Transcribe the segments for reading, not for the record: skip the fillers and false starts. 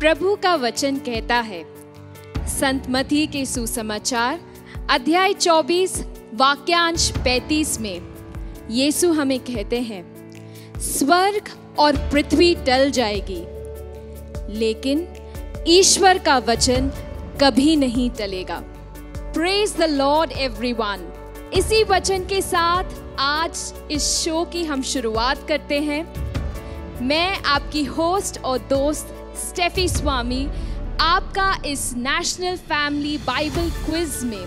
प्रभु का वचन कहता है, संत मत्ती के सुसमाचार अध्याय 24 वाक्यांश 35 में यीशु हमें कहते हैं, स्वर्ग और पृथ्वी टल जाएगी लेकिन ईश्वर का वचन कभी नहीं टलेगा। Praise the Lord everyone. इसी वचन के साथ आज इस शो की हम शुरुआत करते हैं। मैं आपकी होस्ट और दोस्त स्टेफी स्वामी आपका इस नेशनल फैमिली बाइबल क्विज में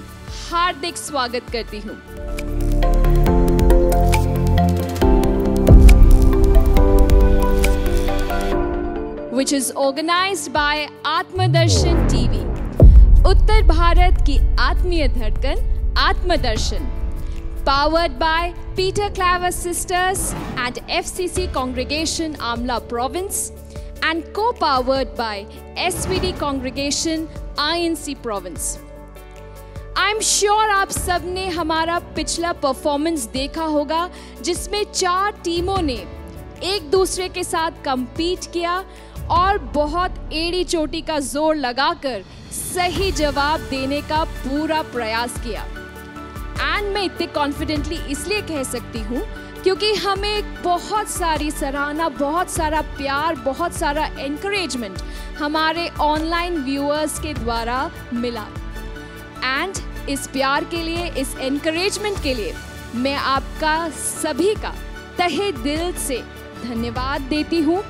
हार्दिक स्वागत करती हूँ। Which is organized by Aatmadarshan TV, उत्तर भारत की आत्मीय धड़कन आत्मदर्शन, powered by Peter Claver Sisters and FCC Congregation Amla Province and co-powered by SVD Congregation INC Province. I'm sure आप सबने हमारा पिछला परफॉर्मेंस देखा होगा जिसमें 4 टीमों ने एक दूसरे के साथ compete किया और बहुत एड़ी चोटी का जोर लगाकर सही जवाब देने का पूरा प्रयास किया। एंड मैं इतने कॉन्फिडेंटली इसलिए कह सकती हूँ क्योंकि हमें बहुत सारी सराहना, बहुत सारा प्यार, बहुत सारा एनकरेजमेंट हमारे ऑनलाइन व्यूअर्स के द्वारा मिला। एंड इस प्यार के लिए, इस एनकरेजमेंट के लिए मैं आपका सभी का तहे दिल से धन्यवाद देती हूँ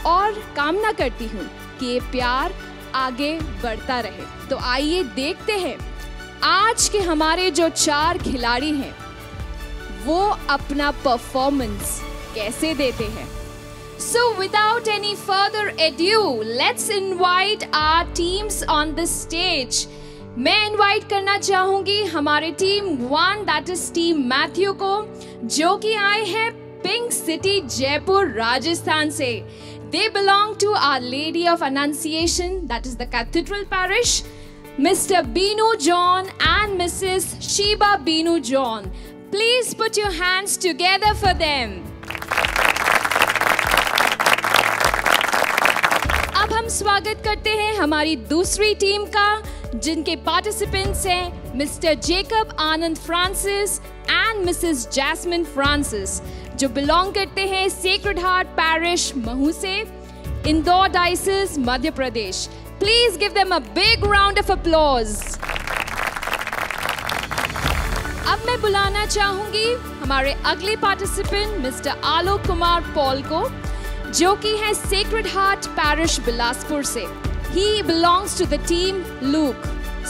और कामना करती हूँ कि ये प्यार आगे बढ़ता रहे। तो आइए देखते हैं आज के हमारे जो 4 खिलाड़ी हैं वो अपना परफॉर्मेंस कैसे देते हैं। So without any further ado, let's invite our teams on the stage. मैं इनवाइट करना चाहूंगी हमारे team 1 that is team Matthew को, जो कि आए हैं पिंक सिटी जयपुर राजस्थान से। They belong to Our Lady of Annunciation, that is the Cathedral Parish, Mr. Binu John and Mrs. Sheba Binu John. Please put your hands together for them. अब हम स्वागत करते हैं हमारी दूसरी टीम का, जिनके पार्टिसिपेंट्स हैं Mister Jacob Anand Francis and Mrs Jasmine Francis, जो बिलोंग करते हैं सेक्रेड हार्ट पैरिश महू से, Indore diocese Madhya Pradesh. Please give them a big round of applause. अब मैं बुलाना चाहूंगी हमारे अगले participant Mister Alok Kumar Paul को, जो कि है सेक्रेड हार्ट पैरिश बिलासपुर से। He belongs to the team Luke.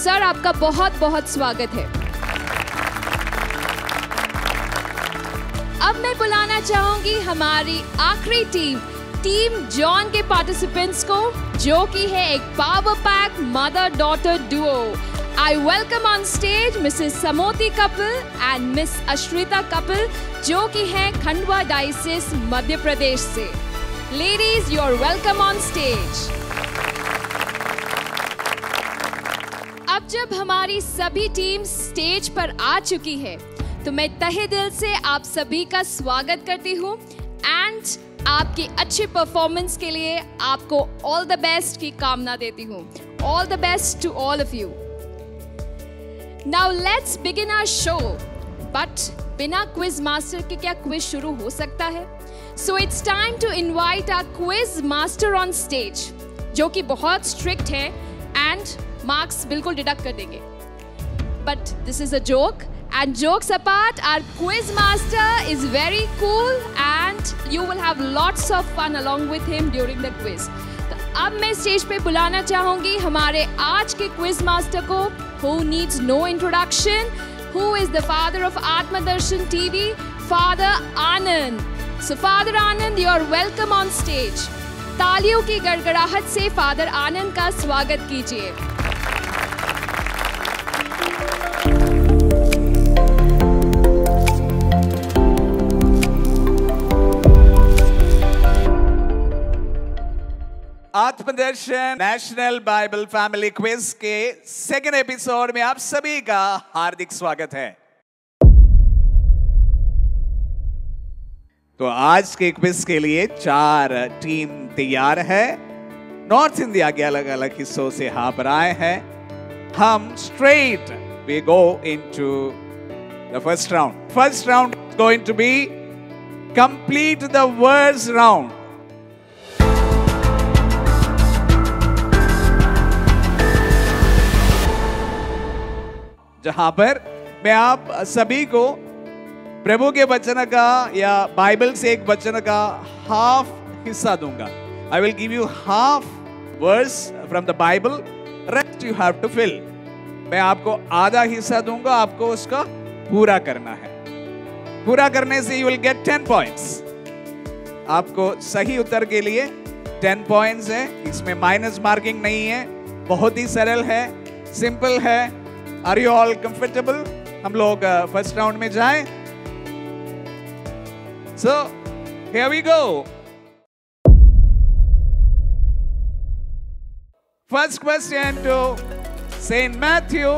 Sir, आपका बहुत बहुत स्वागत है। अब मैं बुलाना चाहूंगी हमारी आखिरी टीम जॉन के पार्टिसिपेंट्स को, जो कि है एक power pack mother daughter duo. I welcome on stage Mrs Samoti Kapil and Miss Ashrita Kapil, जो कि है खंडवा डायसिस मध्य प्रदेश से। Ladies, you are welcome on stage. अब जब हमारी सभी टीम स्टेज पर आ चुकी है तो मैं तहे दिल से आप सभी का स्वागत करती हूँ एंड आपकी अच्छी परफॉर्मेंस के लिए आपको ऑल द बेस्ट की कामना देती हूँ। All the best to all of you. Now let's begin our show. But बिना क्विज मास्टर के क्या क्विज शुरू हो सकता है? So it's time to invite our quiz master on stage, जो कि बहुत स्ट्रिक्ट है एंड मार्क्स बिल्कुल डिडक्ट कर देंगे। But this is a joke. And jokes apart, our quiz master is very cool and you will have lots of fun along with him during the quiz. तो अब मैं stage पे बुलाना चाहूंगी हमारे आज के क्विज मास्टर को, who needs no introduction, who is the father of Atmadarshan TV, Father Anand. So Father Anand, you are welcome on stage. तालियों की गड़गड़ाहट से फादर आनंद का स्वागत कीजिए। आत्मदर्शन नेशनल बाइबल फैमिली क्विज के सेकेंड एपिसोड में आप सभी का हार्दिक स्वागत है। तो आज के क्विज के लिए 4 टीम तैयार है। नॉर्थ इंडिया के अलग अलग हिस्सों से यहाँ पर आए हैं। हम straight we go into the first round. First round is going to be complete the words round. जहां पर मैं आप सभी को प्रभु के वचन का या बाइबल से एक वचन का हाफ हिस्सा दूंगा। I will give you half verse from the Bible. Rest you have to fill. मैं आपको आधा हिस्सा दूंगा, आपको उसका पूरा करना है। पूरा करने से you will get 10 points. आपको सही उत्तर के लिए 10 points है, इसमें माइनस मार्किंग नहीं है, बहुत ही सरल है, सिंपल है। Are you all comfortable? हम लोग फर्स्ट राउंड में जाएं। So here we go. First question to Saint Matthew,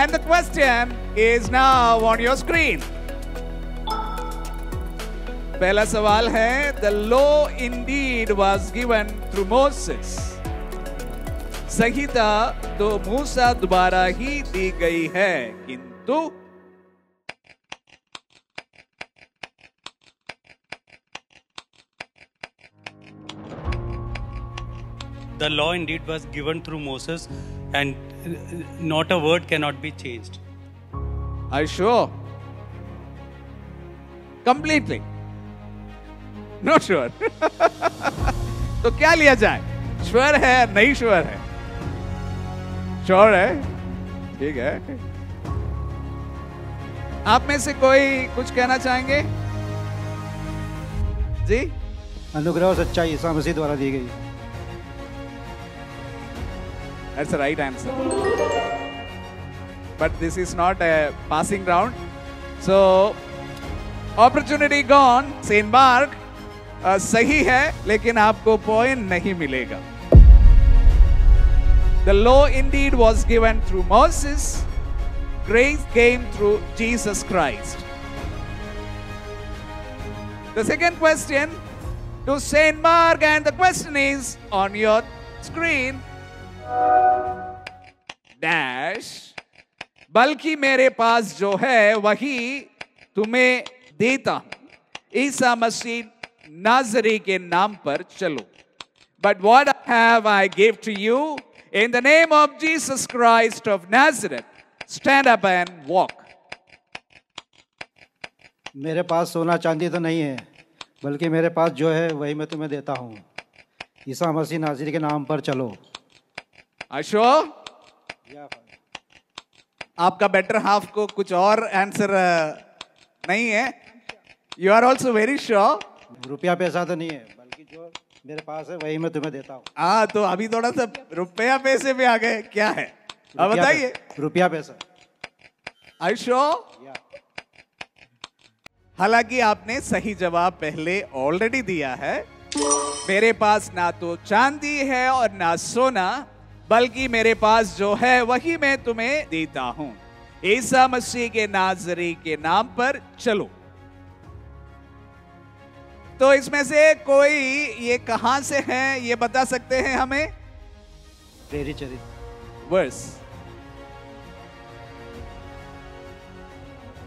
and the question is now on your screen. पहला सवाल है, the law indeed was given through Moses. संहिता तो मूसा द्वारा ही दी गई है, किंतु The law indeed was given through Moses, and not a word cannot be changed. Are you sure? Completely? Not sure. तो क्या लिया जाए? श्योर है, नहीं श्योर है? श्योर है? ठीक है। आप में से कोई कुछ कहना चाहेंगे? जी? अनुग्रह और सच्चाई ईसा मसीह द्वारा दी गई। That's the right answer. But this is not a passing round. So, opportunity gone. Saint Mark सही है, लेकिन आपको पॉइंट नहीं मिलेगा। The law indeed was given through Moses. Grace came through Jesus Christ. The second question to Saint Mark, and the question is on your screen. Dash, बल्कि मेरे पास जो है वही तुम्हें देता हूं, ईसा मसीह नाज़री के नाम पर चलो। But what I have I give to you, in the name of Jesus Christ of Nazareth, stand up and walk. मेरे पास सोना चांदी तो नहीं है, बल्कि मेरे पास जो है वही मैं तुम्हें देता हूँ। ईसा मसीह नाज़री के नाम पर चलो। Sure? आपका बेटर हाफ को कुछ और आंसर नहीं है? You are also very sure? रुपया पैसा तो नहीं है, बल्कि जो मेरे पास है वही मैं तुम्हें देता हूँ। हाँ, तो अभी थोड़ा सा रुपया पैसे पे आ गए, क्या है? अब बताइए। रुपया पैसा। Are you sure? हालांकि आपने सही जवाब पहले ऑलरेडी दिया है। मेरे पास ना तो चांदी है और ना सोना, बल्कि मेरे पास जो है वही मैं तुम्हें देता हूं। ईसा मसीह के नाज़री के नाम पर चलो। तो इसमें से कोई ये कहां से है, ये बता सकते हैं हमें? प्रेरित चरित्र। Verse.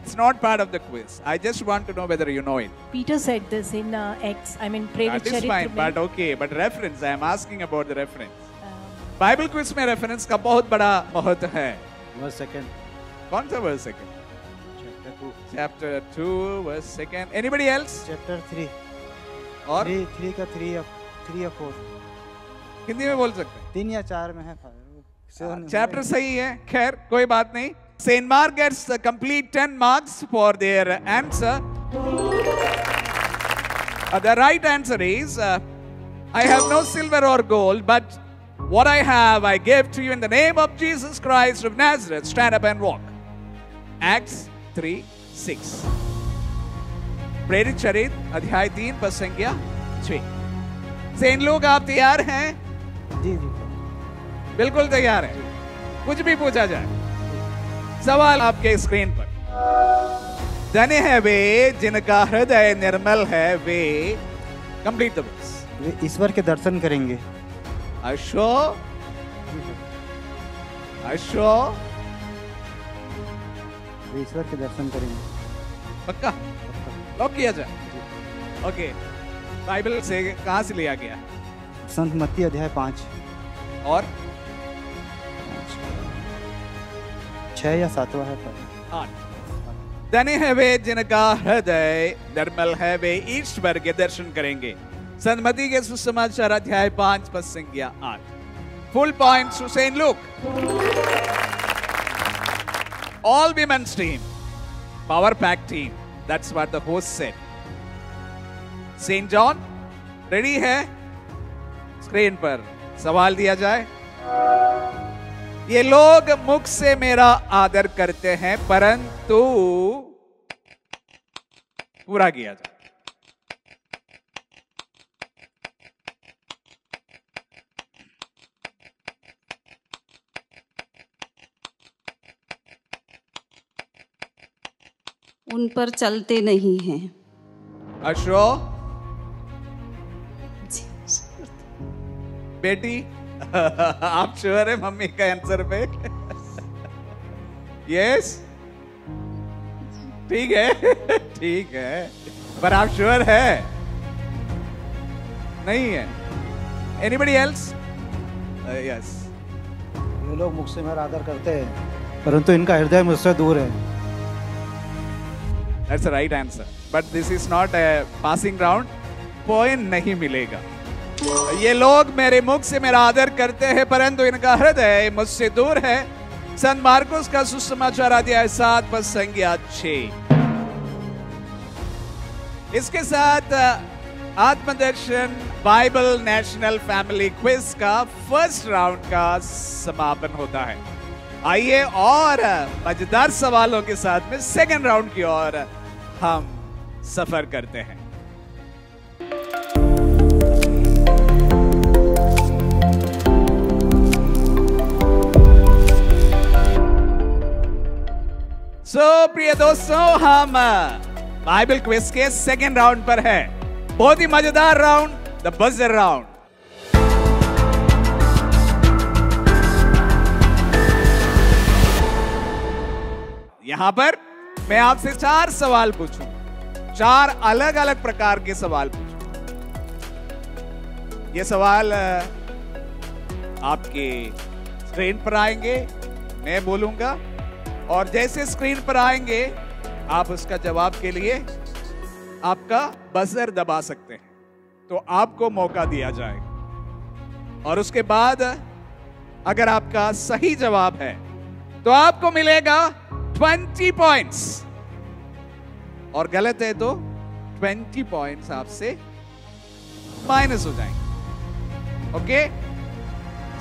It's not part of the quiz. I just want to know whether you know it. Peter said this in Acts. I mean, Prerit That is fine, but okay. But reference, I am asking about the reference. Bible quiz में reference का बहुत बड़ा महत्व है। Verse second. कौन सा verse second? Chapter 2 verse second. Anybody else? Chapter 3 और 3 का 3 या 4 हिंदी में बोल सकते हैं? 3 या 4 में है। चैप्टर सही है, खैर कोई बात नहीं। Saint Mark gets the complete 10 marks for their answer. The right answer is, I have no silver or gold, but what I have I give to you in the name of Jesus Christ of Nazareth. Stand up and walk. Acts 3:6. प्रेरित चरित्र अध्याय 3 पद संख्या 6 से। इन लोग आप तैयार हैं? जी। बिल्कुल तैयार है, कुछ भी पूछा जाए। सवाल आपके स्क्रीन पर। धन्य है वे जिनका हृदय निर्मल है, वे कंप्लीट द वर्स। वे ईश्वर के दर्शन करेंगे। अशो अशो ईश्वर के दर्शन करेंगे। पक्का लॉक किया जाए। ओके, बाइबल से कहां से लिया गया? संत मत्ती अध्याय 5 और 6 या 7वां है पर 8। धन्य है वे जिनका हृदय निर्मल है, वे ईश्वर के दर्शन करेंगे। संत मत्ती के सुसमाचार अध्याय 5 पद संख्या 8। Full points to Saint Luke. All women's team, power pack team. That's what the host said. Saint John, ready है? स्क्रीन पर सवाल दिया जाए। ये लोग मुख से मेरा आदर करते हैं, परंतु पूरा किया जाए। उन पर चलते नहीं हैं। अशो बेटी आप श्योर है मम्मी का आंसर पे? यस, ठीक है ठीक है, पर आप श्योर है? नहीं है? Anybody else? यस। ये लोग मुख से मेरा आदर करते हैं, परंतु इनका हृदय मुझसे दूर है। That's the right answer. But this is not a passing round. Point नहीं मिलेगा। ये लोग मेरे मुख से मेरा आदर करते हैं, परंतु इनका हृदय मुझसे दूर है। संत मार्कुस का सुसमाचार अध्याय 7 पद संख्या 6। इसके साथ आत्मदर्शन बाइबल नेशनल फैमिली क्विज का फर्स्ट राउंड का समापन होता है। आइए और मजेदार सवालों के साथ में सेकंड राउंड की ओर हम सफर करते हैं। प्रिय दोस्तों, हम बाइबल क्विज के सेकंड राउंड पर है। बहुत ही मजेदार राउंड, द बजर राउंड। यहां पर मैं आपसे 4 सवाल पूछूं, 4 अलग अलग प्रकार के सवाल पूछूं। ये सवाल आपके स्क्रीन पर आएंगे, मैं बोलूंगा, और जैसे स्क्रीन पर आएंगे आप उसका जवाब के लिए आपका बजर दबा सकते हैं, तो आपको मौका दिया जाएगा। और उसके बाद अगर आपका सही जवाब है तो आपको मिलेगा 20 पॉइंट्स, और गलत है तो 20 पॉइंट्स आपसे माइनस हो जाएंगे। ओके,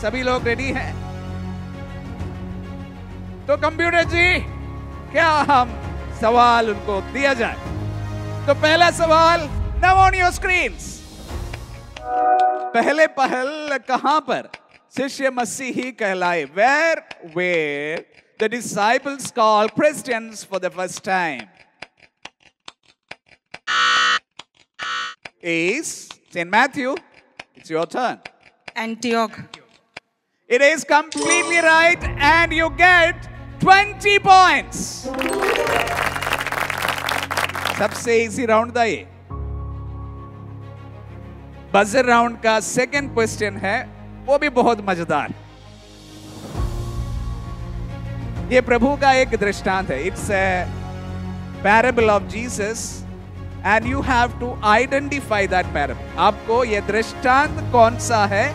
सभी लोग रेडी हैं? तो कंप्यूटर जी, क्या हम सवाल उनको दिया जाए? तो पहला सवाल नाउ ऑन योर स्क्रीन्स। पहले पहल कहां पर शिष्य मसीही कहलाए? Where were the disciples called Christians for the first time? Is St. Matthew. It's your turn. Antioch. It is completely right and you get 20 points. सबसे इजी राउंड था ये। बजर राउंड का सेकंड क्वेश्चन है, वो भी बहुत मजेदार। ये प्रभु का एक दृष्टांत है। It's a parable of Jesus and you have to identify that parable. आपको ये दृष्टांत कौन सा है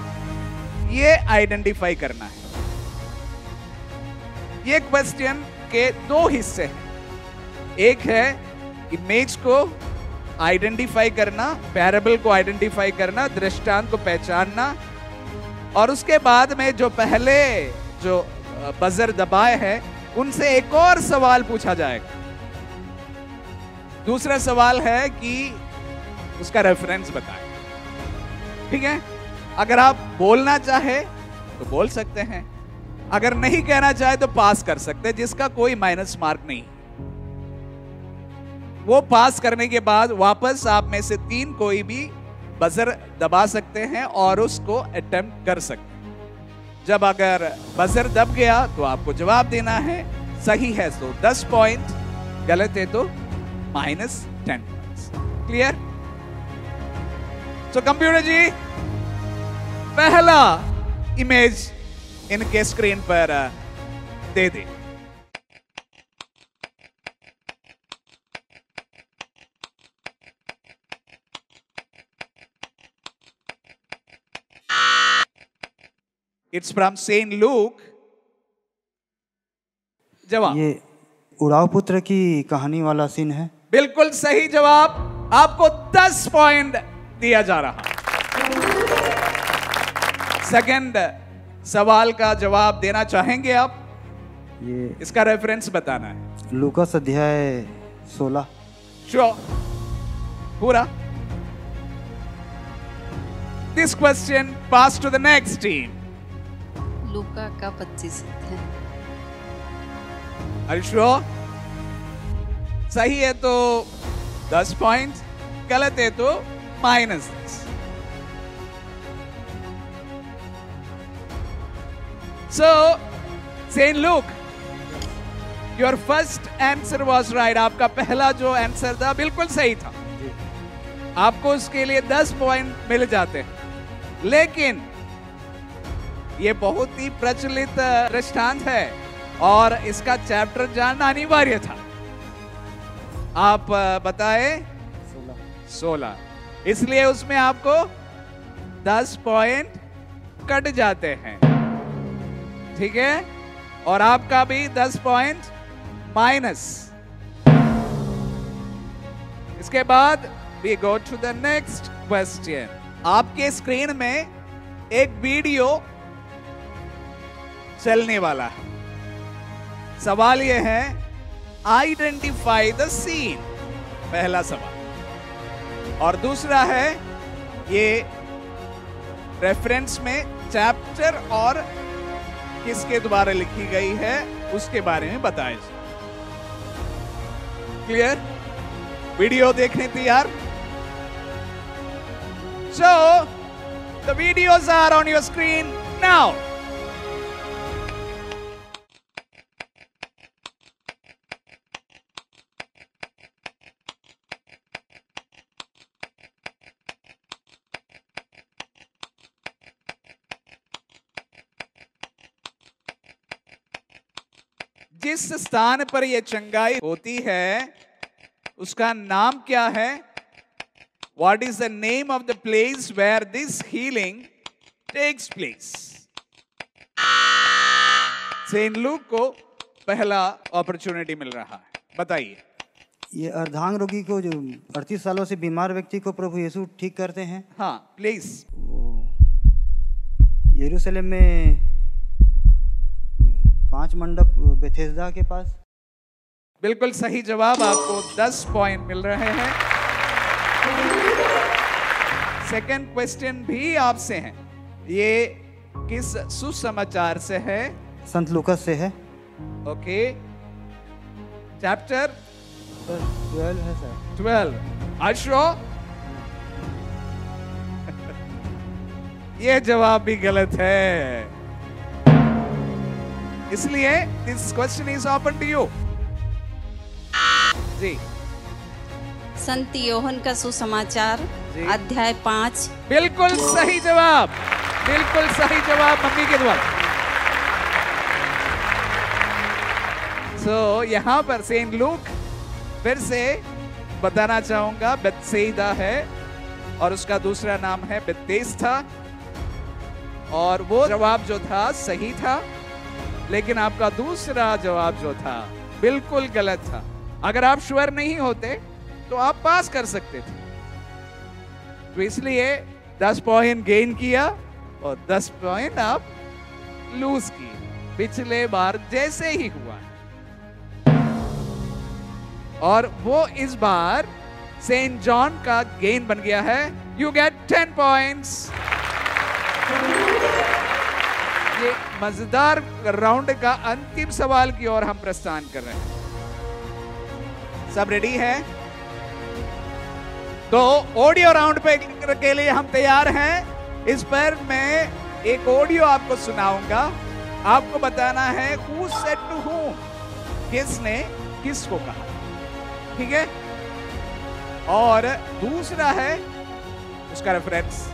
ये आइडेंटिफाई करना है। ये क्वेश्चन के 2 हिस्से हैं। एक है इमेज को आइडेंटिफाई करना, पैराबल को आइडेंटिफाई करना, दृष्टांत को पहचानना, और उसके बाद में जो पहले जो बजर दबाए हैं उनसे एक और सवाल पूछा जाएगा। दूसरा सवाल है कि उसका रेफरेंस बताएं। ठीक है? अगर आप बोलना चाहे तो बोल सकते हैं, अगर नहीं कहना चाहे तो पास कर सकते हैं, जिसका कोई माइनस मार्क नहीं। वो पास करने के बाद वापस आप में से 3 कोई भी बजर दबा सकते हैं और उसको अटेम्प्ट कर सकते हैं। जब अगर बजर दब गया तो आपको जवाब देना है। सही है तो 10 पॉइंट, गलत है तो -10 पॉइंट्स। क्लियर? तो कंप्यूटर जी पहला इमेज इनके स्क्रीन पर दे दे। It's from Saint Luke. जवाब ये उड़ाव पुत्र की कहानी वाला सीन है। बिल्कुल सही जवाब। आपको 10 पॉइंट दिया जा रहा। सेकंड सवाल का जवाब देना चाहेंगे आप? ये इसका रेफरेंस बताना है। लूकास अध्याय 16। श्योर? पूरा? This question pass to the next team. लूका का 25 है। Are you sure? सही है तो 10 पॉइंट, गलत है तो -10। So, Saint Luke, your first answer was right. आपका पहला जो आंसर था बिल्कुल सही था। आपको उसके लिए 10 पॉइंट मिल जाते हैं। लेकिन ये बहुत ही प्रचलित दृष्टांत है और इसका चैप्टर जानना अनिवार्य था। आप बताए 16, इसलिए उसमें आपको 10 पॉइंट कट जाते हैं। ठीक है? और आपका भी 10 पॉइंट माइनस। इसके बाद we go to the next question. आपके स्क्रीन में एक वीडियो चलने वाला है। सवाल यह है, आइडेंटिफाई द सीन, पहला सवाल। और दूसरा है, ये रेफरेंस में चैप्टर और किसके द्वारा लिखी गई है उसके बारे में बताएं। क्लियर? वीडियो देखने तैयार? So, the videos are on your screen now. जिस स्थान पर यह चंगाई होती है उसका नाम क्या है? What is the name of the place where this healing takes place? Saint Luke को पहला अपॉर्चुनिटी मिल रहा है, बताइए। ये अर्धांग रोगी को, जो 38 सालों से बीमार व्यक्ति को प्रभु यीशु ठीक करते हैं। हाँ प्लीज। यरूशलेम में 5 मंडप बेथेस्दा के पास। बिल्कुल सही जवाब। आपको 10 पॉइंट मिल रहे हैं। सेकंड क्वेश्चन भी आपसे है। ये किस सुसमाचार से है? संत लूकास से है। ओके, चैप्टर 12 है सर। 12। आशो ये जवाब भी गलत है, इसलिए this question is open to you. जी, संत योहन का सुसमाचार अध्याय 5। बिल्कुल सही जवाब, बिल्कुल सही जवाब मम्मी के द्वारा। सो यहां पर सेंट लूक फिर से बताना चाहूंगा, बेथसेदा है और उसका दूसरा नाम है बेथेस्दा। और वो जवाब जो था सही था, लेकिन आपका दूसरा जवाब जो था बिल्कुल गलत था। अगर आप श्योर नहीं होते तो आप पास कर सकते थे, तो इसलिए 10 पॉइंट गेन किया और 10 पॉइंट आप लूज किए, पिछले बार जैसे ही हुआ। और वो इस बार सेंट जॉन का गेन बन गया है। You get 10 points. ये मजेदार राउंड का अंतिम सवाल की ओर हम प्रस्थान कर रहे हैं। सब रेडी है? तो ऑडियो राउंड पे के लिए हम तैयार हैं। इस पर मैं एक ऑडियो आपको सुनाऊंगा, आपको बताना है who said to whom, किसने किसको कहा, ठीक है। और दूसरा है उसका रेफरेंस,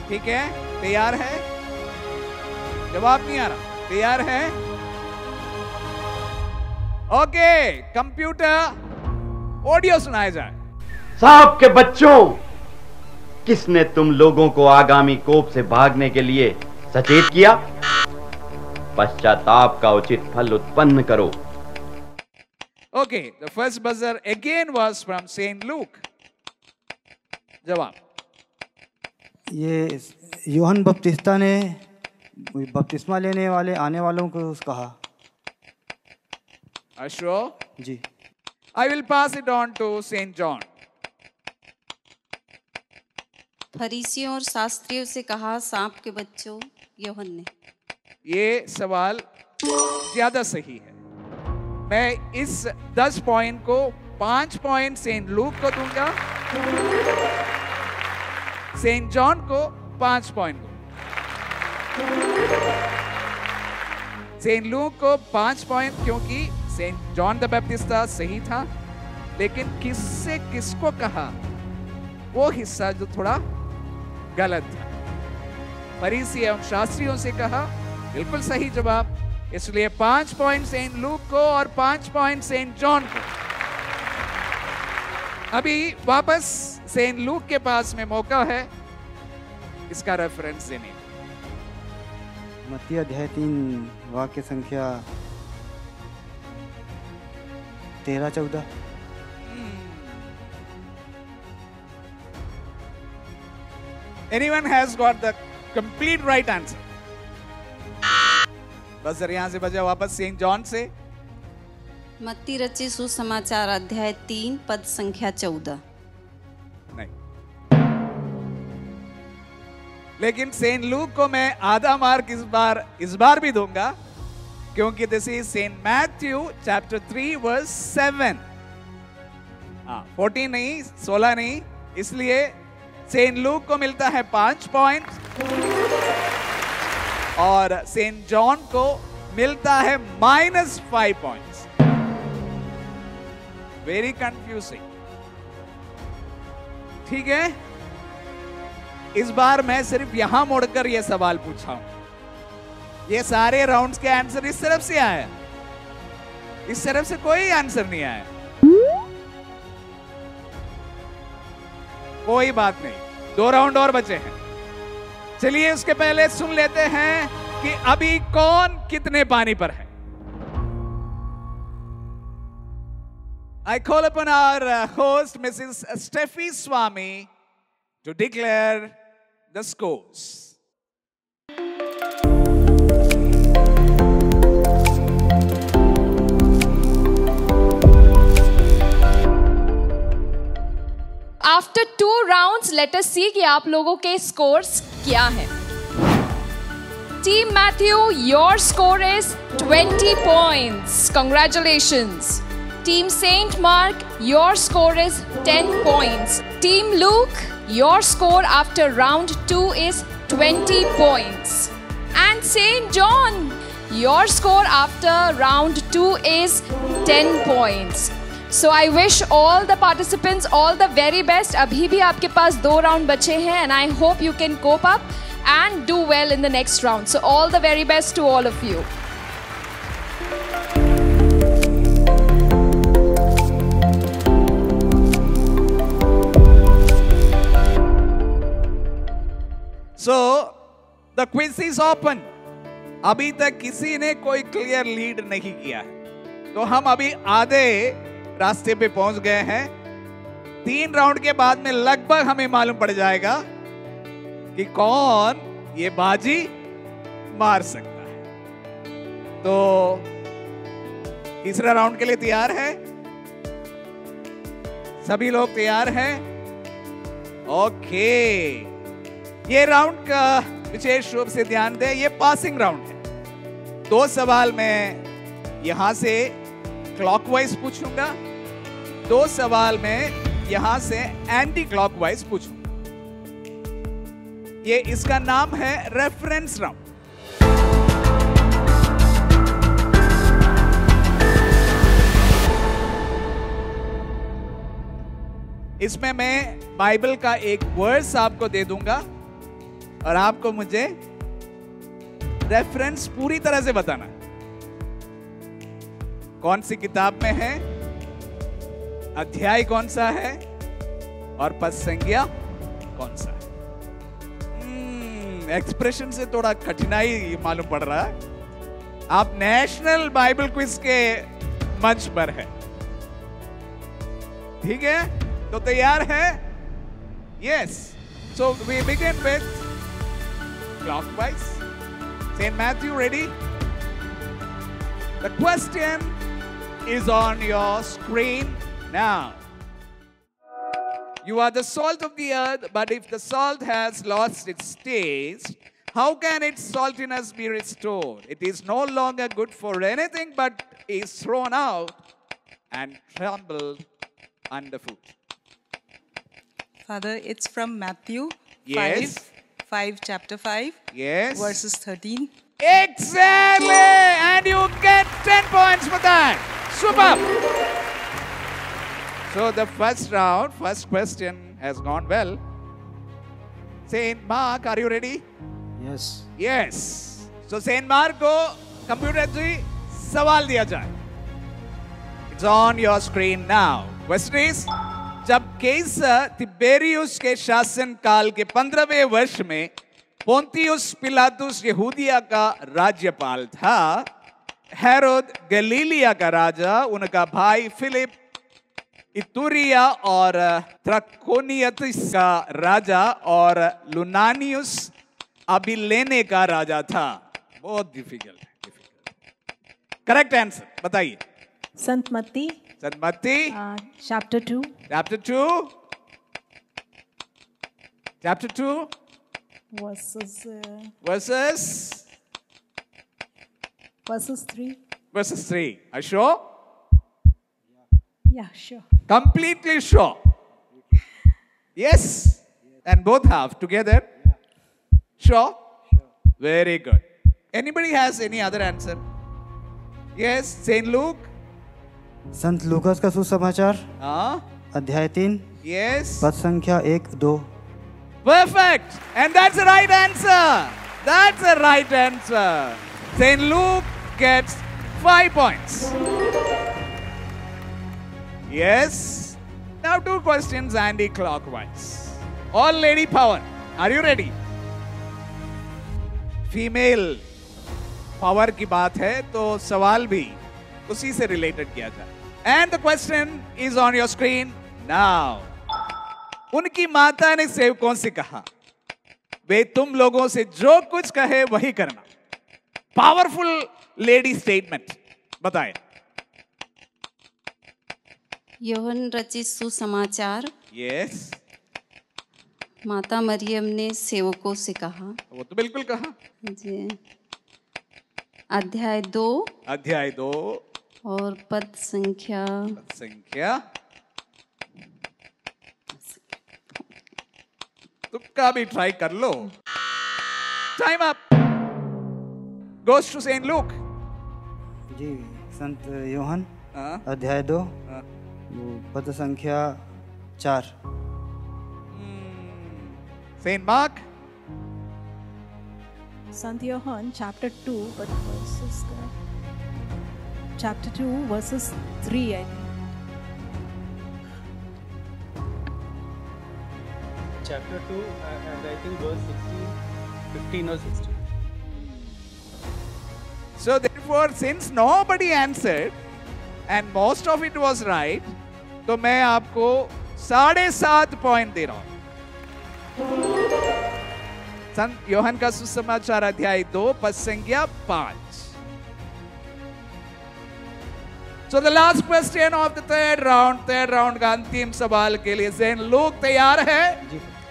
ठीक है। तैयार है? जवाब नहीं आ रहा, तैयार है? ओके, कंप्यूटर ऑडियो सुनाया जाए। साहब के बच्चों, किसने तुम लोगों को आगामी कोप से भागने के लिए सचेत किया? पश्चाताप का उचित फल उत्पन्न करो। Okay, the first buzzer again was from saint Luke. जवाब। ये यूहन्ना बपतिस्ता ने बपतिस्मा लेने वाले आने वालों को कहा। अश्रो जी। I will pass it on to Saint John. फरीसियों और शास्त्रियों से कहा, सांप के बच्चों, यूहन्ना ने। ये सवाल ज्यादा सही है। मैं इस 10 पॉइंट को 5 पॉइंट सेंट लूक को दूंगा, सेंट जॉन को 5 पॉइंट को, सेंट लूक को 5 पॉइंट, क्योंकि सेंट जॉन द बैप्टिस्टा सही था, लेकिन किससे किसको कहा वो हिस्सा जो थोड़ा गलत था। फरीसी एवं शास्त्रियों से कहा, बिल्कुल सही जवाब। इसलिए 5 पॉइंट सेंट लूक को और 5 पॉइंट सेंट जॉन को। अभी वापस सेंट लूक के पास में मौका है इसका रेफरेंस देने। मत्ती अध्याय 3 वाक्य संख्या 13-14। Anyone has got the complete right answer? बस सर यहां से बजा वापस सेंट जॉन से। मत्ती रची सुसमाचार अध्याय 3 पद संख्या 14। नहीं, लेकिन सेंट लूक को मैं आधा मार्क इस बार भी दूंगा, क्योंकि this is saint Matthew chapter 3 verse 7। 14 नहीं, 16 नहीं, इसलिए सेंट लूक को मिलता है 5 पॉइंट और सेंट जॉन को मिलता है -5 पॉइंट्स। वेरी कंफ्यूजिंग, ठीक है। इस बार मैं सिर्फ यहां मुड़कर यह सवाल पूछा हूं। ये सारे राउंड्स के आंसर इस तरफ से आया, इस तरफ से कोई आंसर नहीं आया। कोई बात नहीं, 2 राउंड और बचे हैं। चलिए उसके पहले सुन लेते हैं कि अभी कौन कितने पानी पर है। I call upon our host, Mrs. Steffi Swami, to declare the scores. After 2 rounds, let us see कि आप लोगों के scores क्या हैं। Team Matthew, your score is 20 points. Congratulations. Team Saint Mark, your score is 10 points. Team Luke, your score after round 2 is 20 points. And Saint John, your score after round 2 is 10 points. So I wish all the participants all the very best. अभी भी आपके पास 2 round बचे हैं and I hope you can cope up and do well in the next round. So all the very best to all of you. So the quiz is open. अभी तक किसी ने कोई क्लियर लीड नहीं किया है, तो हम अभी आधे रास्ते पे पहुंच गए हैं। 3 राउंड के बाद में लगभग हमें मालूम पड़ जाएगा कि कौन ये बाजी मार सकता है। तो तीसरा राउंड के लिए तैयार है? सभी लोग तैयार हैं? ओके, ये राउंड का विशेष रूप से ध्यान दें, ये पासिंग राउंड है। 2 सवाल मैं यहां से क्लॉकवाइज पूछूंगा, 2 सवाल मैं यहां से एंटी क्लॉकवाइज पूछूंगा। ये इसका नाम है रेफरेंस राउंड। इसमें मैं बाइबल का एक वर्स आपको दे दूंगा और आपको मुझे रेफरेंस पूरी तरह से बताना कौन सी किताब में है, अध्याय कौन सा है और पद संज्ञा कौन सा है। एक्सप्रेशन से थोड़ा कठिनाई मालूम पड़ रहा है। आप नेशनल बाइबल क्विज के मंच पर है, ठीक है? तो तैयार है? Yes. So we begin with clockwise. Saint Matthew, ready? The question is on your screen now. You are the salt of the earth, but if the salt has lost its taste, how can its saltiness be restored? It is no longer good for anything, but is thrown out and trampled underfoot. Father, it's from Matthew Yes. 5, chapter 5, Yes. verses 13. Exactly! And you get 10 points for that. Super! So the first round, first question has gone well. Saint Mark, are you ready? Yes. Yes. So Saint Mark को computer जी सवाल दिया जाए। It's on your screen now. Question is, जब केसर तिबेरियुस के शासन काल के 15वें वर्ष में पोंतियुस पिलातुस यहूदिया का राज्यपाल था, हेरोद गलीलिया का राजा, उनका भाई फिलिप इतुरिया और त्रकोनियतिस का राजा और लुनानियुस अबिलेने का राजा था। बहुत डिफिकल्ट है। करेक्ट आंसर बताइए। संत मत्ती chapter 2 verses 3. Verses 3. Are you sure? Yeah, sure. Completely sure. Yes? And both have together? Sure? Very good. Anybody has any other answer? Yes, Saint Luke? Sant Lucas का सुसमाचार अध्याय 3 Yes. पद संख्या 1-2। Perfect. And that's the right answer. That's the right answer. Saint Luke gets 5 points. Yes. Now 2 questions anti-clockwise. All lady power. Are you ready? Female power की बात है तो सवाल भी उसी से related किया जाए. And the question is on your screen now. उनकी माता ने सेवकों से कहा, वे तुम लोगों से जो कुछ कहे वही करना. पावरफुल लेडी स्टेटमेंट, बताएं. यूहन्ना रचित सुसमाचार. यस. माता मरियम ने सेवकों से कहा. वो तो बिल्कुल कहा जी. अध्याय 2 और पद संख्या तुक्का भी ट्राई कर लो. Time up. Goes to Saint Luke. जी, संत योहन अध्याय 2 पद संख्या 4. Saint Mark. संत Yohan chapter 2 but verses chapter 2 verses 3 I think. Chapter 2 and I think verse 15 or 16. So therefore, since nobody answered and most of it was right, तो मैं आपको 7.5 point दे रहा हूं. संत योहन का सुसमाचार अध्याय 2 पद संख्या 5. So the last question of the third round का अंतिम सवाल के लिए सेंट लूक तैयार है?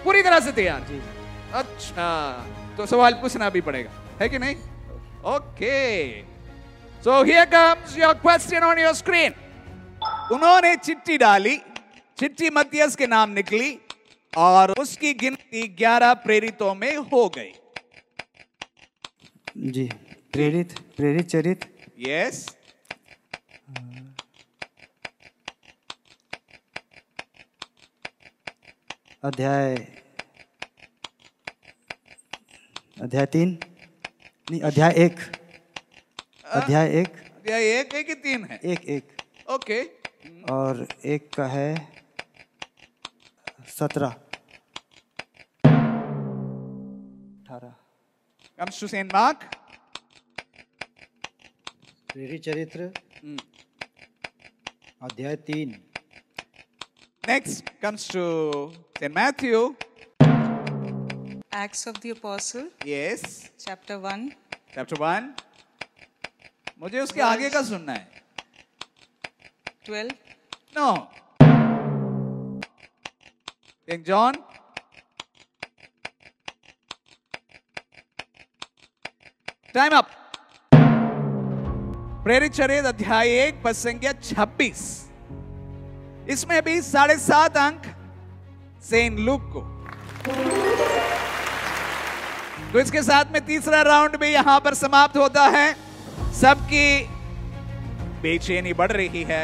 पूरी तरह से तैयार. अच्छा, तो सवाल पूछना भी पड़ेगा, है कि नहीं? Okay. So here comes your question on your screen. उन्होंने चिट्ठी डाली. चिट्ठी मत्तियस के नाम निकली और उसकी गिनती 11 प्रेरितों में हो गई। जी, प्रेरित चरित। यस। अध्याय 3 नहीं, अध्याय 1 है कि 3 है? 1 ओके। और 1 का है 17 18। Comes to Saint Mark. प्रेरित चरित्र अध्याय 3। Next comes to Saint Matthew. Acts of the Apostle, Yes. chapter 1. Chapter 1. मुझे उसके आगे का सुनना है। 12. No. St. John. Time up. प्रेरित चरित्र अध्याय 1 पद संख्या 26। इसमें भी 7.5 अंक सेंट लूक को। तो इसके साथ में तीसरा राउंड भी यहां पर समाप्त होता है। सबकी बेचैनी बढ़ रही है,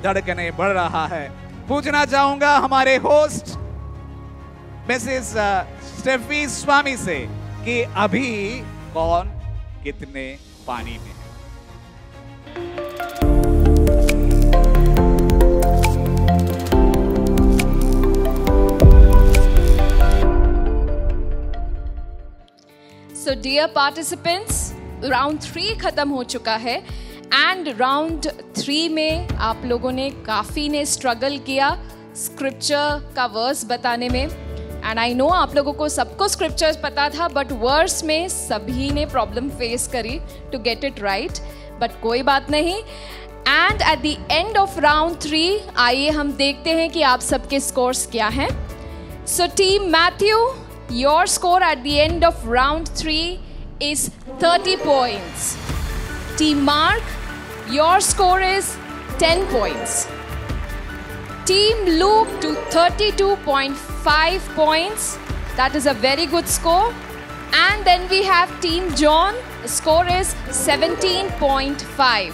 धड़कने बढ़ रहा है। पूछना चाहूंगा हमारे होस्ट मिसेस स्टेफी स्वामी से कि अभी कौन कितने पानी में है। So dear participants, राउंड 3 खत्म हो चुका है एंड राउंड 3 में आप लोगों ने काफ़ी ने स्ट्रगल किया स्क्रिप्चर का वर्स बताने में। एंड आई नो आप लोगों को सबको स्क्रिप्चर्स पता था, बट वर्स में सभी ने प्रॉब्लम फेस करी to get it right, but कोई बात नहीं। And at the end of round 3 आइए हम देखते हैं कि आप सबके स्कोर्स क्या हैं। So team Matthew, your score eight the end of round 3 is 30 points. Team Mark, your score is 10 points. Team Luke to 32.5 points. That is a very good score. And then we have Team John. The score is 17.5.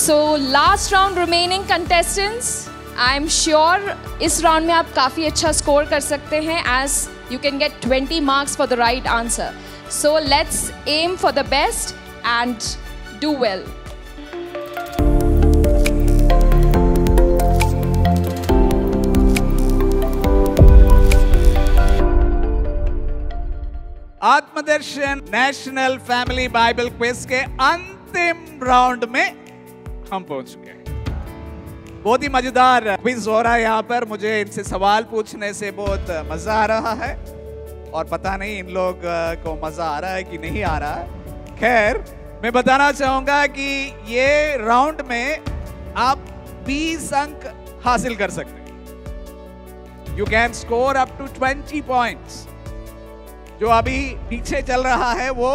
So last round remaining contestants. I am sure इस round में आप काफ़ी अच्छा score कर सकते हैं as you can get 20 marks for the right answer. So let's aim for the best and do well. Aatmadarshan national family Bible quiz के अंतिम राउंड में हम पहुंच चुके हैं। बहुत ही मजेदार क्विज हो रहा है यहाँ पर। मुझे इनसे सवाल पूछने से बहुत मजा आ रहा है और पता नहीं इन लोग को मजा आ रहा है कि नहीं आ रहा है। खैर, मैं बताना चाहूंगा कि ये राउंड में आप 20 अंक हासिल कर सकते हैं। You can score up to 20 points. जो अभी पीछे चल रहा है वो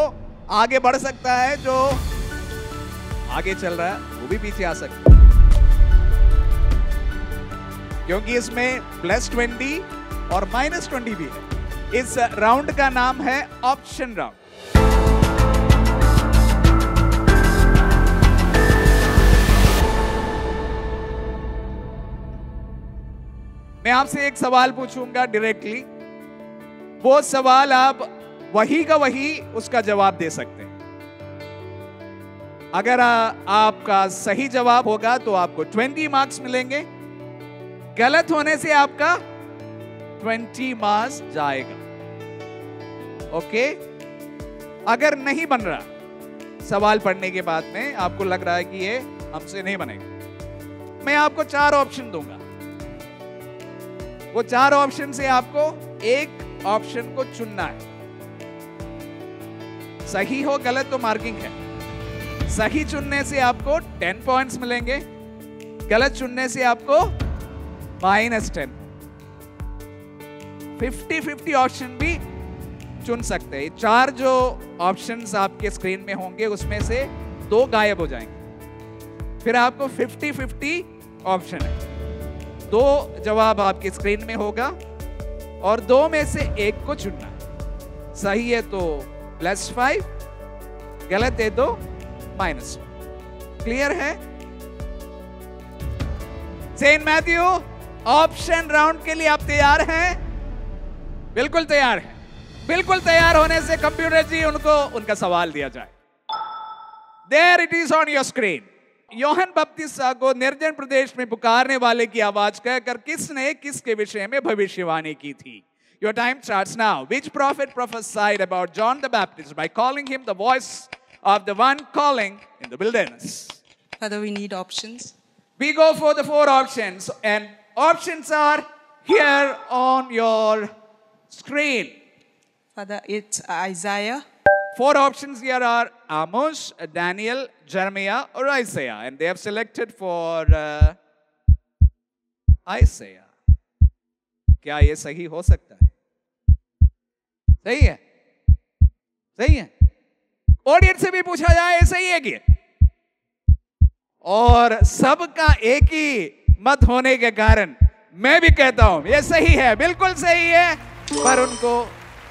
आगे बढ़ सकता है, जो आगे चल रहा है वो भी पीछे आ सकता है, क्योंकि इसमें +20 और -20 भी है। इस राउंड का नाम है ऑप्शन राउंड। मैं आपसे एक सवाल पूछूंगा डायरेक्टली। वो सवाल आप वही का वही उसका जवाब दे सकते हैं। अगर आपका सही जवाब होगा तो आपको 20 मार्क्स मिलेंगे, गलत होने से आपका 20 मार्क्स जाएगा। ओके? अगर नहीं बन रहा सवाल पढ़ने के बाद में, आपको लग रहा है कि ये हमसे नहीं बनेगा, मैं आपको 4 ऑप्शन दूंगा। वो 4 ऑप्शन से आपको एक ऑप्शन को चुनना है। सही हो गलत तो मार्किंग है। सही चुनने से आपको 10 पॉइंट्स मिलेंगे, गलत चुनने से आपको -10। 50-50 ऑप्शन भी चुन सकते हैं। 4 जो ऑप्शंस आपके स्क्रीन में होंगे उसमें से 2 गायब हो जाएंगे, फिर आपको 50-50 ऑप्शन है। दो जवाब आपकी स्क्रीन में होगा और दो में से एक को चुनना। सही है तो +5, गलत है तो -1। क्लियर है? सेंट मैथ्यू, ऑप्शन राउंड के लिए आप तैयार हैं? बिल्कुल तैयार हैं। बिल्कुल तैयार होने से कंप्यूटर जी उनको उनका सवाल दिया जाए। There it is on your screen. यूहन्ना बपतिस्मा को निर्जन प्रदेश में पुकारने वाले की आवाज कहकर किसने किसके विषय में भविष्यवाणी की थी? Your time starts now. Which prophet prophesied about John the Baptist by calling him the voice of the one calling in the wilderness? Father, we need options. We go for the 4 options, and options are here on your screen. Father, it's Isaiah. 4 options here are Amos, Daniel, Jeremiah, or Isaiah, and they have selected for Isaiah. क्या ये सही हो सकता है? सही है? सही है? ऑडियंस से भी पूछा जाए ये सही है कि? और सबका एक ही मत होने के कारण मैं भी कहता हूं ये सही है, बिल्कुल सही है, पर उनको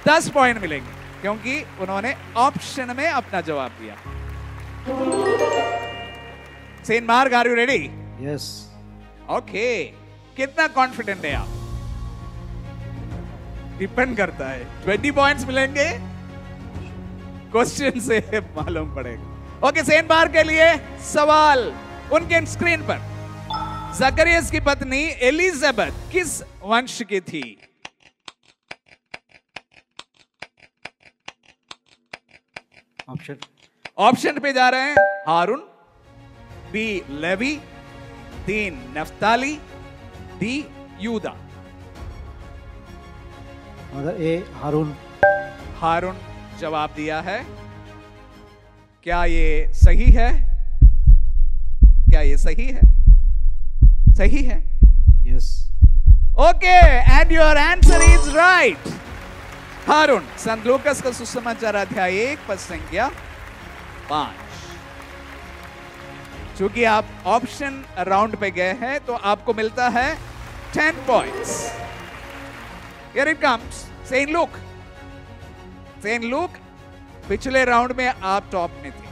10 पॉइंट मिलेंगे क्योंकि उन्होंने ऑप्शन में अपना जवाब दिया। Saint Mark, are you ready? Yes. Okay, कितना कॉन्फिडेंट है आप? डिपेंड करता है। 20 पॉइंट्स मिलेंगे, क्वेश्चन से मालूम पड़ेगा। ओके, सेंट मार्क के लिए सवाल उनके स्क्रीन पर। जकरियस की पत्नी एलिजाबेथ किस वंश की थी? ऑप्शन पे जा रहे हैं। हारून, बी लेवी, 3 नफ्ताली, डी यूदा। ए हारून। हारून जवाब दिया है। क्या ये सही है? क्या ये सही है? सही है? Yes. Okay, and your answer is right. Haroon, संत लूकस का सुसमाचार अध्याय 1 पद संख्या 5। चूंकि आप ऑप्शन राउंड पे गए हैं तो आपको मिलता है 10 points. Here it comes. Saint Luke. Saint Luke, पिछले राउंड में आप टॉप में थे।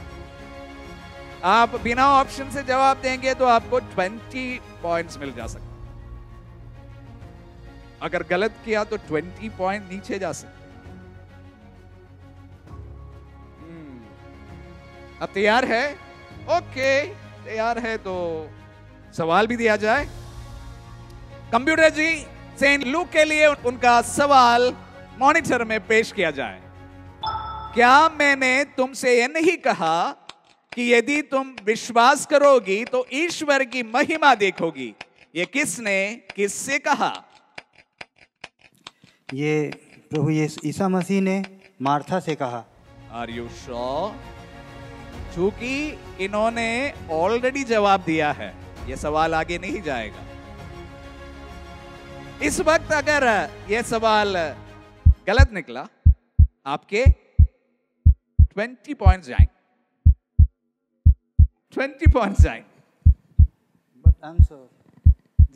आप बिना ऑप्शन से जवाब देंगे तो आपको 20 पॉइंट्स मिल जा सकते। अगर गलत किया तो 20 पॉइंट नीचे जा सकते। अब तैयार है? ओके, तैयार है तो सवाल भी दिया जाए। कंप्यूटर जी, सेंट लूक के लिए उनका सवाल मॉनिटर में पेश किया जाए। क्या मैंने तुमसे यह नहीं कहा कि यदि तुम विश्वास करोगी तो ईश्वर की महिमा देखोगी? ये किसने किससे कहा? ये प्रभु ईसा मसीह ने मार्था से कहा। Are you sure? चूंकि इन्होंने ऑलरेडी जवाब दिया है, यह सवाल आगे नहीं जाएगा। इस वक्त अगर यह सवाल गलत निकला, आपके 20 पॉइंट्स जाएंगे। 20 पॉइंट्स जाएंगे। But I am sure.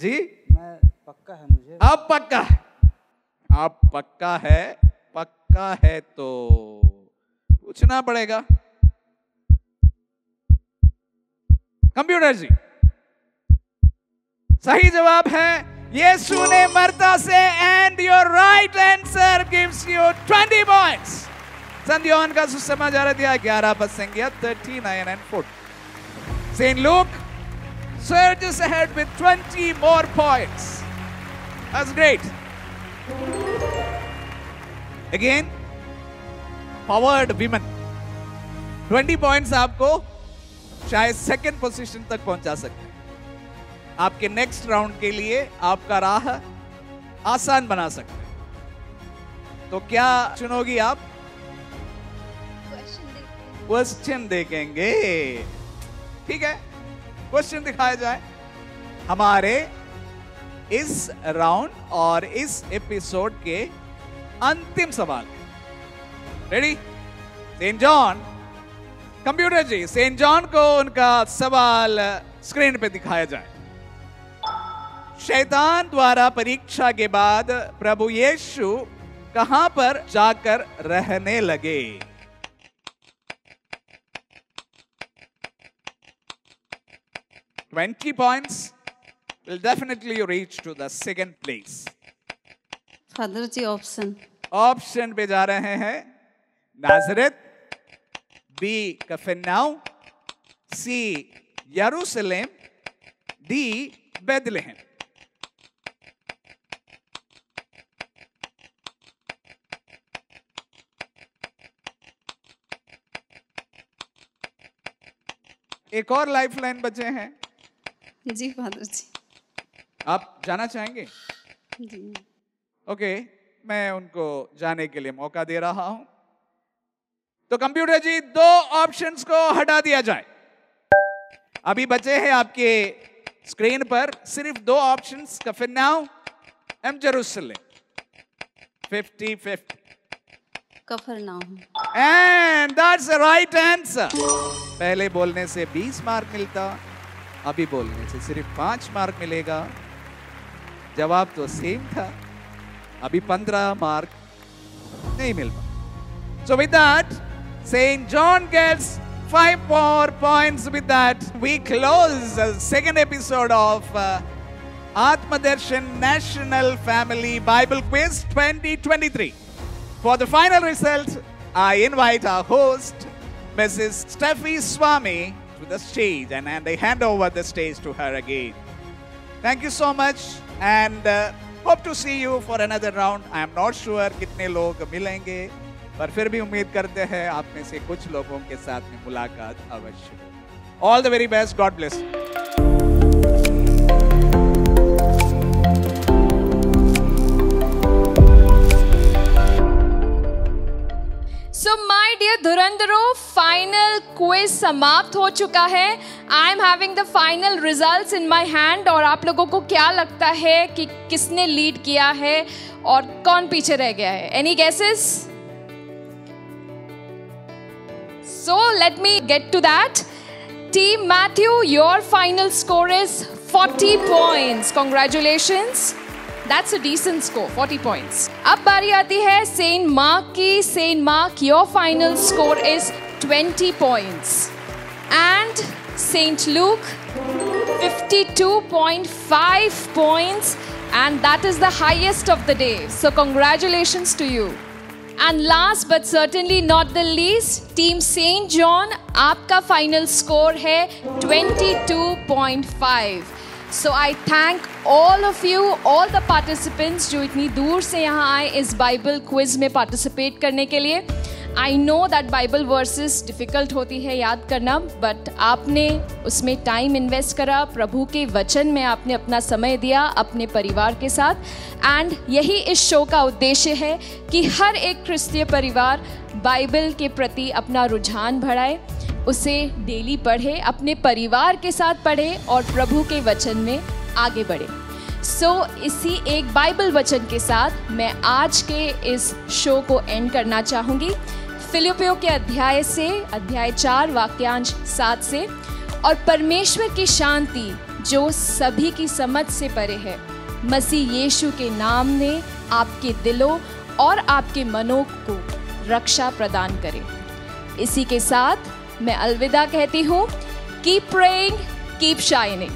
जी, मैं पक्का है मुझे। अब पक्का है? आप पक्का है? पक्का है तो पूछना पड़ेगा। कंप्यूटर जी, सही जवाब है यीशु ने मरता से, and your right answer gives you 20 points. संत यूहन्ना का सुसमाचार अध्याय 11 पद संख्या 39 and 40। Saint Luke surges ahead with 20 more points. That's great. Again, powered women. 20 points आपको शायद सेकंड पोजीशन तक पहुंचा सकते हैं। आपके नेक्स्ट राउंड के लिए आपका राह आसान बना सकते हैं। तो क्या चुनोगी आप? क्वेश्चन देखेंगे। ठीक है, क्वेश्चन दिखाया जाए। हमारे इस राउंड और इस एपिसोड के अंतिम सवाल। रेडी? सेंट जॉन, कंप्यूटर जी, सेंट जॉन को उनका सवाल स्क्रीन पे दिखाया जाए। शैतान द्वारा परीक्षा के बाद प्रभु यीशु कहां पर जाकर रहने लगे? $20 points will definitely reach to the second place. Father ji option पे जा रहे हैं। नाजरेत, बी कफरनहूम, सी यरूशलेम, डी बेथलेहम। एक और लाइफलाइन बचे हैं। जी फादर जी। आप जाना चाहेंगे? जी। ओके, मैं उनको जाने के लिए मौका दे रहा हूं। तो कंप्यूटर जी, 2 ऑप्शंस को हटा दिया जाए। अभी बचे हैं आपके स्क्रीन पर सिर्फ 2 options, Capernaum and Jerusalem. 50-50। Capernaum. And that's the right answer. पहले बोलने से 20 मार्क मिलता, अभी बोलने से सिर्फ 5 मार्क मिलेगा। जवाब तो सेम था, अभी 15 मार्क नहीं मिल पाए। So with that, St. John gets 5 more points. With that, we close the second episode of Atma Darshan National Family Bible Quiz 2023. For the final result, I invite our host, Mrs. Steffi Swami, to the stage, and I hand over the stage to her again. Thank you so much, and hope to see you for another round. I am not sure कितने लोग मिलेंगे, पर फिर भी उम्मीद करते हैं आप में से कुछ लोगों के साथ में मुलाकात अवश्य हो। All the very best. God bless you. So my dear धुरंधरों, फाइनल क्विज समाप्त हो चुका है। I am having the final results in my hand. और आप लोगों को क्या लगता है कि किसने लीड किया है और कौन पीछे रह गया है? Any guesses? So let me get to that. Team Matthew, your final score is 40 points. Congratulations. That's a decent score, 40 points. अब बारी आती है सेंट मार्क की। Saint Mark, your final score is 20 points. And Saint Luke, 52.5 points. And that is the highest of the day. So congratulations to you. And last but certainly not the least, Team St. John, आपका final score है 22.5. So I thank all of you, all the participants जो इतनी दूर से यहाँ आए इस Bible quiz में पार्टिसिपेट करने के लिए। I know that Bible versus difficult होती है याद करना, बट आपने उसमें टाइम इन्वेस्ट करा, प्रभु के वचन में आपने अपना समय दिया अपने परिवार के साथ। एंड यही इस शो का उद्देश्य है कि हर एक क्रिस्तीय परिवार बाइबल के प्रति अपना रुझान बढ़ाए, उसे डेली पढ़े, अपने परिवार के साथ पढ़े और प्रभु के वचन में आगे बढ़े। सो इसी एक बाइबल वचन के साथ मैं आज के इस शो को एंड करना चाहूँगी। फिलिपियों के अध्याय 4 वाक्यांश 7 से, और परमेश्वर की शांति जो सभी की समझ से परे है, मसीह यीशु के नाम ने आपके दिलों और आपके मनों को रक्षा प्रदान करे। इसी के साथ मैं अलविदा कहती हूँ। Keep praying, keep shining.